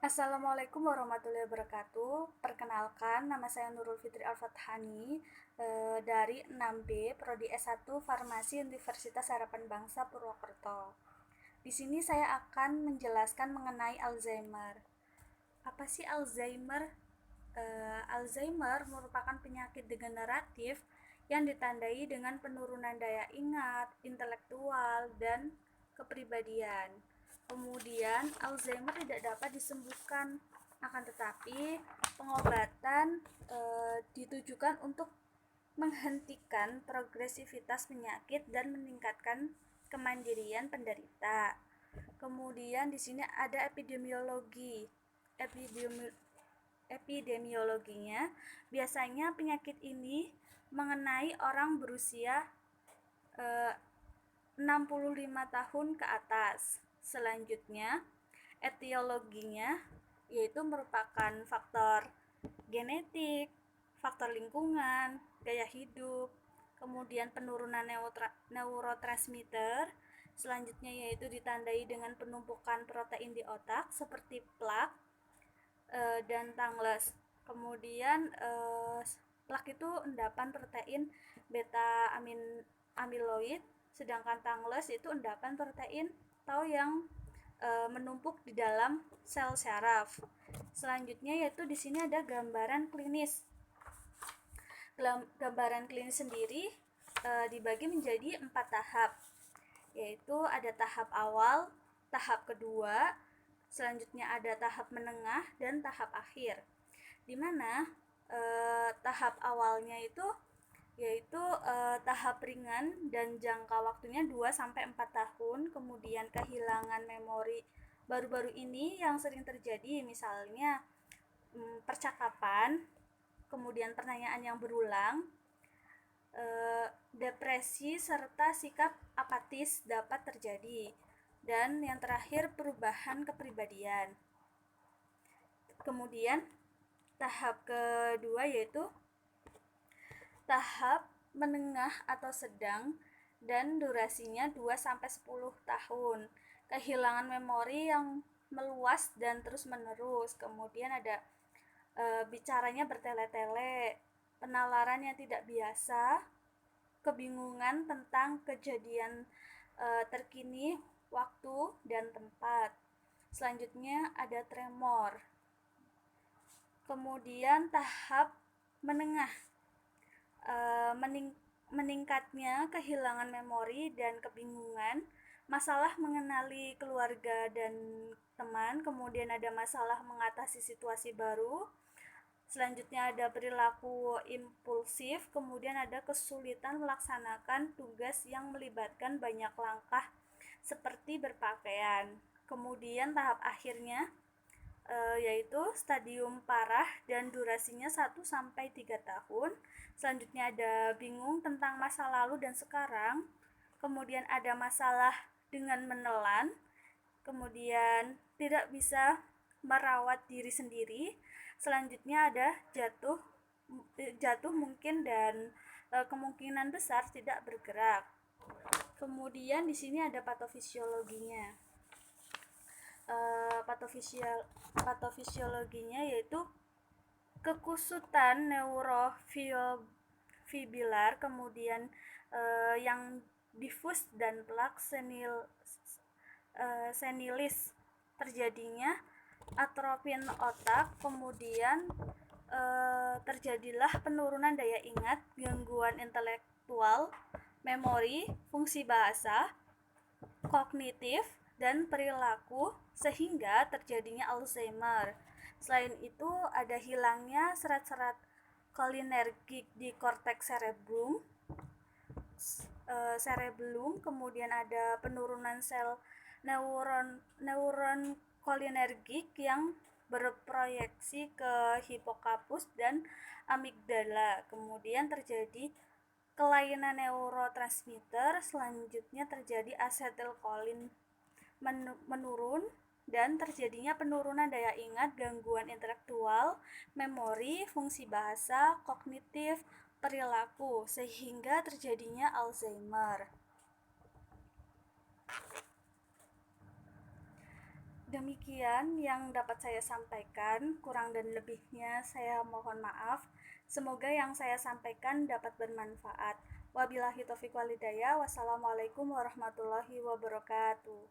Assalamualaikum warahmatullahi wabarakatuh. Perkenalkan, nama saya Nurul Fitri Al-Fathani dari 6B, Prodi S1 Farmasi Universitas Harapan Bangsa Purwokerto. Di sini saya akan menjelaskan mengenai Alzheimer. Apa sih Alzheimer? Alzheimer merupakan penyakit degeneratif yang ditandai dengan penurunan daya ingat, intelektual, dan kepribadian. Kemudian, Alzheimer tidak dapat disembuhkan, akan tetapi pengobatan ditujukan untuk menghentikan progresivitas penyakit dan meningkatkan kemandirian penderita. Kemudian di sini ada epidemiologi. Epidemiologinya, biasanya penyakit ini mengenai orang berusia 65 tahun ke atas. Selanjutnya, etiologinya yaitu merupakan faktor genetik, faktor lingkungan, gaya hidup, kemudian penurunan neurotransmitter. Selanjutnya yaitu ditandai dengan penumpukan protein di otak seperti plak dan tangles. Kemudian plak itu endapan protein beta amiloid, sedangkan tangles itu endapan protein tau yang menumpuk di dalam sel saraf. Selanjutnya yaitu di sini ada gambaran klinis. Gambaran klinis sendiri dibagi menjadi 4 tahap, yaitu ada tahap awal, tahap kedua, selanjutnya ada tahap menengah, dan tahap akhir. Di mana tahap awalnya itu yaitu tahap ringan dan jangka waktunya 2-4 tahun, kemudian kehilangan memori baru-baru ini yang sering terjadi, misalnya percakapan, kemudian pertanyaan yang berulang, depresi serta sikap apatis dapat terjadi, dan yang terakhir perubahan kepribadian. Kemudian tahap kedua yaitu tahap menengah atau sedang dan durasinya 2-10 tahun. Kehilangan memori yang meluas dan terus-menerus. Kemudian ada bicaranya bertele-tele, penalaran yang tidak biasa, kebingungan tentang kejadian terkini, waktu, dan tempat. Selanjutnya ada tremor. Kemudian tahap menengah, meningkatnya kehilangan memori dan kebingungan, masalah mengenali keluarga dan teman, kemudian ada masalah mengatasi situasi baru. Selanjutnya ada perilaku impulsif, kemudian ada kesulitan melaksanakan tugas yang melibatkan banyak langkah seperti berpakaian. Kemudian tahap akhirnya yaitu stadium parah dan durasinya 1-3 tahun. Selanjutnya ada bingung tentang masa lalu dan sekarang. Kemudian ada masalah dengan menelan. Kemudian tidak bisa merawat diri sendiri. Selanjutnya ada jatuh mungkin dan kemungkinan besar tidak bergerak. Kemudian di sini ada patofisiologinya. Patofisiologinya yaitu kekusutan neurofibular, kemudian yang difus dan plak senilis, terjadinya atropin otak, kemudian terjadilah penurunan daya ingat, gangguan intelektual, memori, fungsi bahasa, kognitif, dan perilaku, sehingga terjadinya Alzheimer. Selain itu ada hilangnya serat-serat kolinergik di korteks cerebellum, kemudian ada penurunan sel neuron kolinergik yang berproyeksi ke hipokapus dan amigdala. Kemudian terjadi kelainan neurotransmitter, selanjutnya terjadi asetilkolin menurun, dan terjadinya penurunan daya ingat, gangguan intelektual, memori, fungsi bahasa, kognitif, perilaku, sehingga terjadinya Alzheimer. Demikian yang dapat saya sampaikan, kurang dan lebihnya saya mohon maaf. Semoga yang saya sampaikan dapat bermanfaat. Wabillahi taufiq walhidayah. Wassalamualaikum warahmatullahi wabarakatuh.